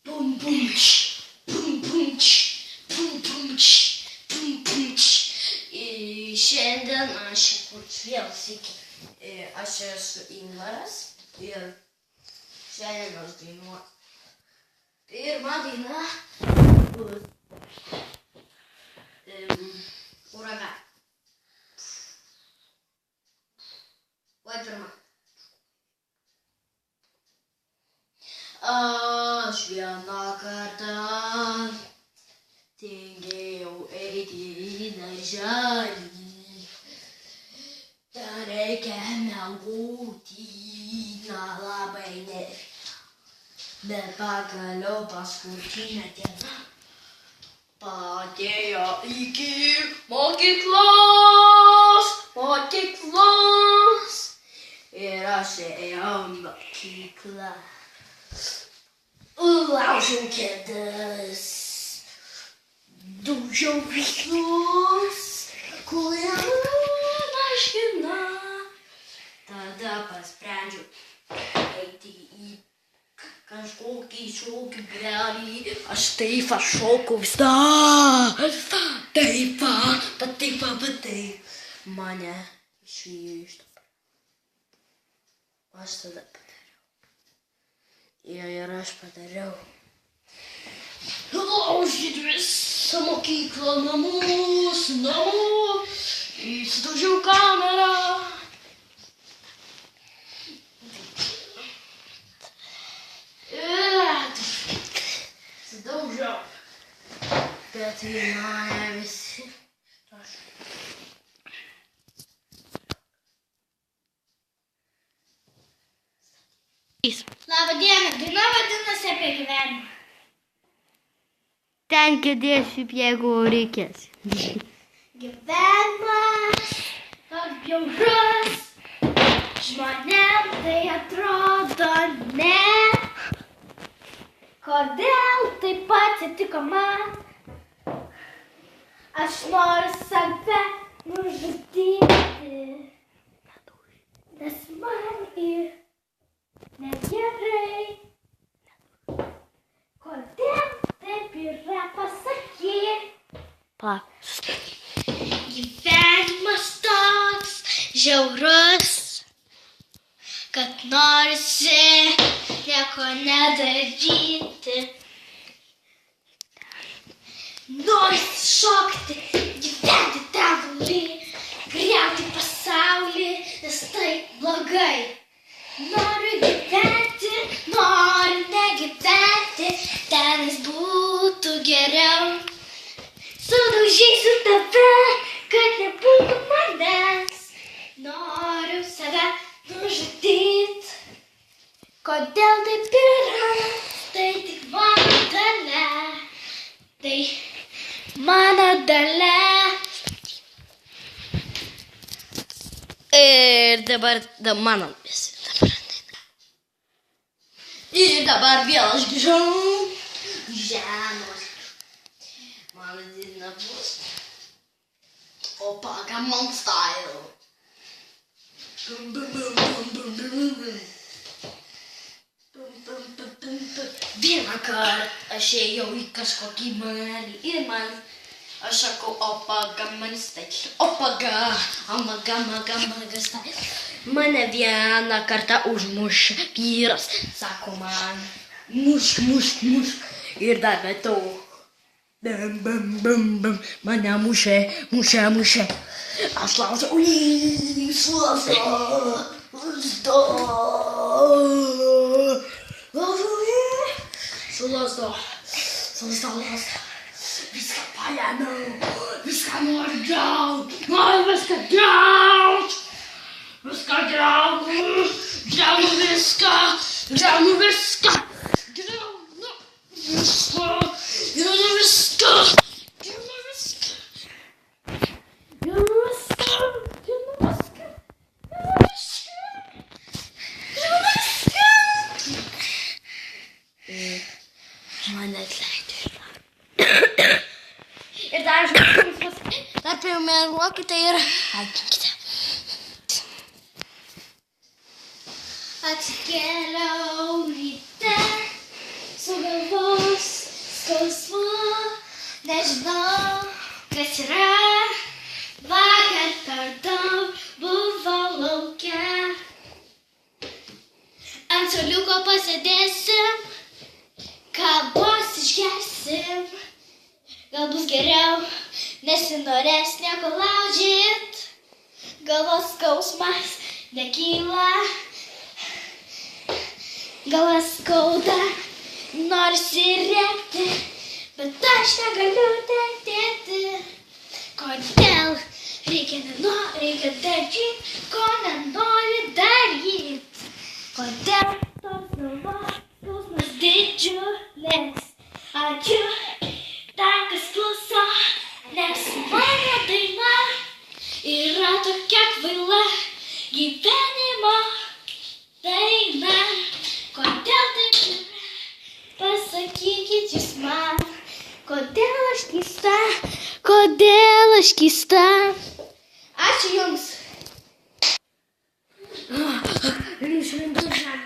Bum bum č, bum bum č, bum bum č, bum bum č. Šiandien aš kurčiu vėl sykį. Aš esu Ingvaras ir šiandien aš dainuoju. Pirma daina bus Uragan. Oi, pirma. Aš vieną kartą tingėjau eiti į darželį. Ten reikia miegoti, labai nereikia. Bet pagaliau paskutinė diena padėjo iki mokyklos. Ir aš ėjau į mokyklą. Laužiau kėdes, daužiau visus, kurie mašina. Tada pasprendžiau eiti į kažkokį šokį grelį. Aš taip šokau visą. Taip. Mane išvijo iš to. Aš tada padariau. Ir aš padariau. Laužyti visą mokyklą, namus, įsidaužiau kamerą. Įsidaužiau. Bet į mane visi. Labą dieną, daina vadinasi apie gyvenimą. Ten kėdės šiaip jeigu reikės. Gyvenimas toks bjaurus, žmonėm tai atrodo ne. Kodėl taip atsitiko man? Aš noriu save nužudyti, nes man ir negerai. Kodėl taip yra, pasakyk? Gyvenimas toks žiaurus, kad norisi nieko nedaryti. Norisi šokti, gyventi dangulį, griauti pasaulį, nes tai blogai. Noriu gyventi, noriu negyventi, ten jis būtų geriau. Sudaužysiu tave, kad nebūtų manęs. Noriu save nužudyt. Kodėl taip yra? Tai tik mano dalia. Tai mano dalia. Ir dabar mano visi. Ir dabar vėl aš grįžau. Žemos. Mano diena bus Opagamon style. Vieną kartą aš ėjau į kažkokį malį ir aš sakau Opagamon style. Amaga style. Mane vieną kartą užmušė vyras, sako man, mušk. Ir dar vietau. Mane mušė. Aš laužiau, su lazda. Viską paėmiau, viską noriu griaut. Griaunu viską. Mane atleido. Ir dar pirmieruokite ir atkinkite. Atsikėliau ryte, sugalvojau skausmu, nežinau, kas yra. Vakar per daug buvo lauke. Ant suoliuko pasėdėsim, kavos išgersim. Gal bus geriau, nesinorės nieko laužyt. Galvos skausmas nekyla. Galva skauda, norisi rėkti, bet aš negaliu tekėti. Kodėl reikia daryt, ko nenori daryt? Kodėl tos galvos skausmas didžiulis? Ačiū tam, kas klauso, nes mano daina yra tokia kvaila gyvenimo daina. Kodėl taip yra? Pasakykit jūs man, kodėl aš keista, kodėl aš keista. Ačiū jums. Išrindu žemę.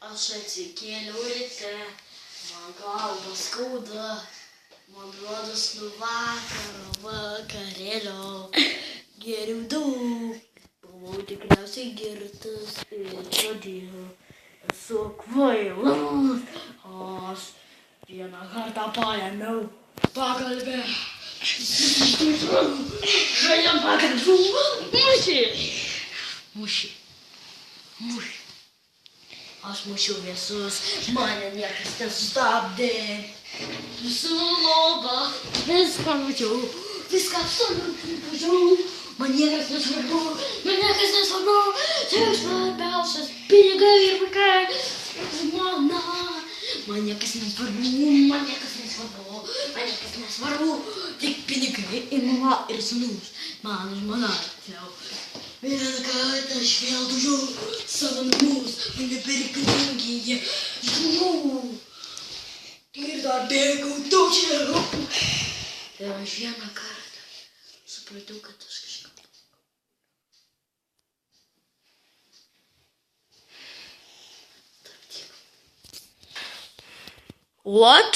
Aš atsikėliau ryte, man galva skauda, man rodos nuo vakarėlio. Geriau daug, buvau tikriausiai girtas ir todėl esu kvailas. Aš vieną kartą paėmiau pagalbę. Žaliam pagalbų. Mušį. Aš mušiau visus, mane niekas nesustabdė. Visų lova, viską mačiau, viską absoliučiai mačiau. Man niekas nesvarbu, tik svarbiausias pinigai ir vaikai, žmona. Man niekas nesvarbu, tik pinigai ir mama ir sūnus, mano žmona. Vieną kartą aš vėl daužiau savo namus, man nebereikalingi jie žmonių. Ir dar bėgau toliau. Ir aš vieną kartą supratau, kad aš kažką. What?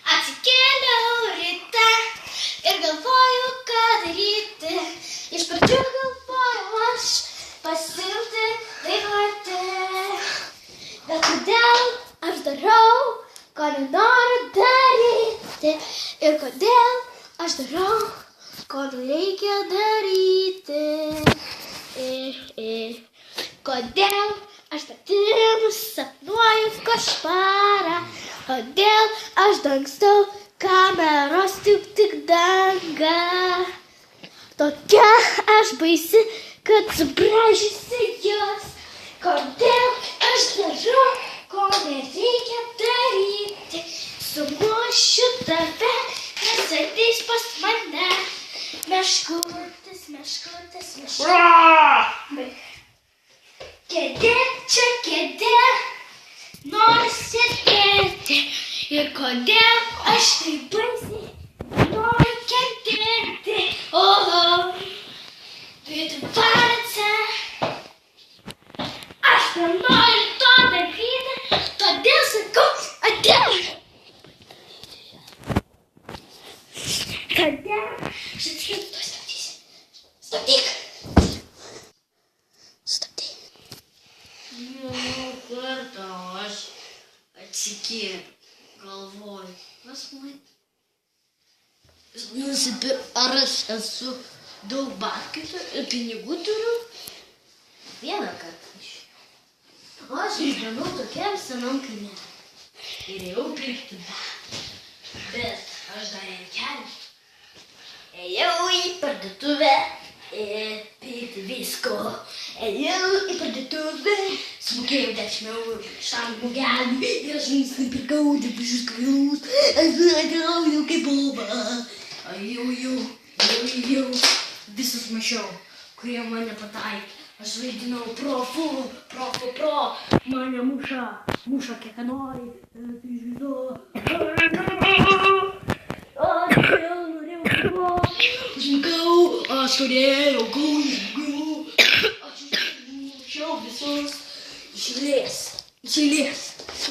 Atsikėliau ryte ir galvoju, ką daryti. Iš pradžių galvoju aš pasiimti dainuoti. Bet kodėl aš darau, ko nenoriu daryti? Ir kodėl aš darau, ko reikia daryti? Kodėl aš patimus sapnuoju košmarą? Kodėl aš dangstau kameros tik danga? Tokia aš baisi, kad subraižysi jos. Kodėl aš darau, ko nereikia daryti? Sumušiu tave, nes ateis pas mane. Meškutis. Kėdė, čia kėdė, noriu sėdėti. Ir kodėl aš taip baisiai noriu kentėti? Oho, tu varce. Aš nenoriu to daryti, todėl sakau ateik. Kodėl aš atskridu, to stabdysi. Stabdyk. Vieną kartą aš atsikėliau, galvoju, kas man ar aš esu daug babkių ir pinigų turiu? Vieną kartą išėjau. Aš gyvenau tokiam senam kaime ir ėjau pirkti babkių. Bet aš dar ėjau kelią. Ėjau į parduotuvę ir pirkti visko. Ėjau į parduotuvę, sumokėjau 10 eurų šiam žmogeliui ir aš nusipirkau drabužius kvailus. Aš atrodau kaip boba. Jau, visus mačiau, kurie mane pataikė. Aš vaidinau pro, mane muša kiek nori. Aš norėjau, visus iš eilės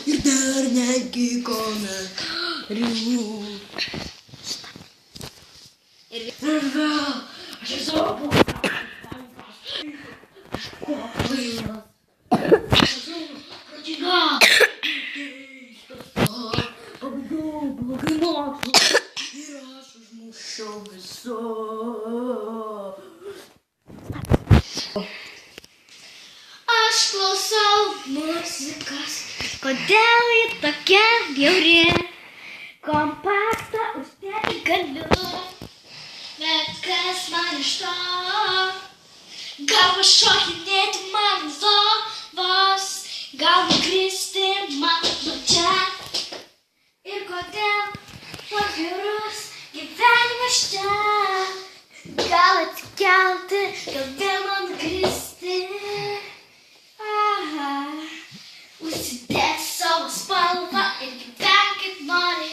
ir dar netgi komentarių. Ir vėl aš esu kvailas. Aš esu protingas. Pabaigiau blogai mokslus ir aš užmušiau visus. Aš klausau muzikos. Kodėl ji tokia bjauri? Kompaktą uždėti galiu. Bet kas man iš to? Gal pašokinėti man lovos, gal nukristi man nuo čia. Ir kodėl pagirus gyvenimas čia? Gal atsikelti, gal vėl man nukristi. Aha. Užsidėti savo spalvą ir gyvenk kaip nori,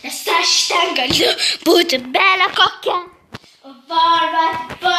nes aš ten galiu būti bele kokia. O varva,